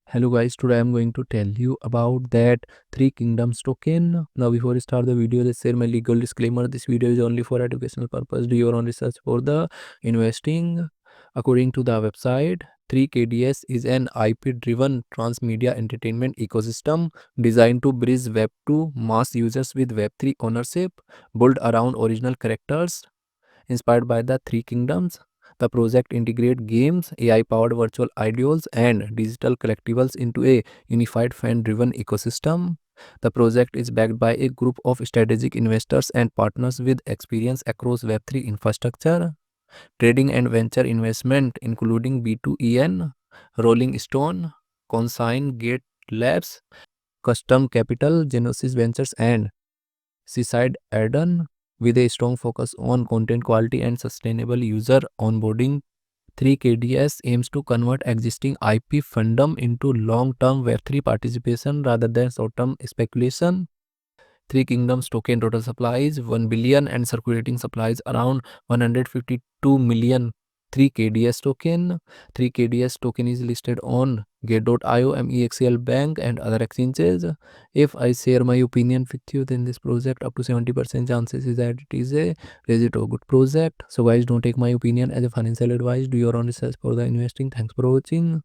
Hello guys, today I'm going to tell you about that Three Kingdoms token. Now before I start the video, let's share my legal disclaimer. This video is only for educational purpose. Do your own research for the investing. According to the website, 3KDS is an IP-driven transmedia entertainment ecosystem designed to bridge Web2 mass users with Web3 ownership, built around original characters inspired by the Three Kingdoms. The project integrates games, AI-powered virtual ideals, and digital collectibles into a unified fan-driven ecosystem. The project is backed by a group of strategic investors and partners with experience across Web3 infrastructure, trading and venture investment, including B2EN, Rolling Stone, Consign Gate Labs, Custom Capital, Genesis Ventures, and Seaside Eden, with a strong focus on content quality and sustainable user onboarding. 3KDS aims to convert existing IP fandom into long-term Web3 participation rather than short-term speculation. Three Kingdoms token total supply is 1 billion and circulating supply is around 152 million 3KDS token. 3KDS token is listed on Gate.io, MEXL Bank and other exchanges. If I share my opinion with you, then this project up to 70% chances is that it is a legit or good project. So guys, don't take my opinion as a financial advice. Do your own research for the investing. Thanks for watching.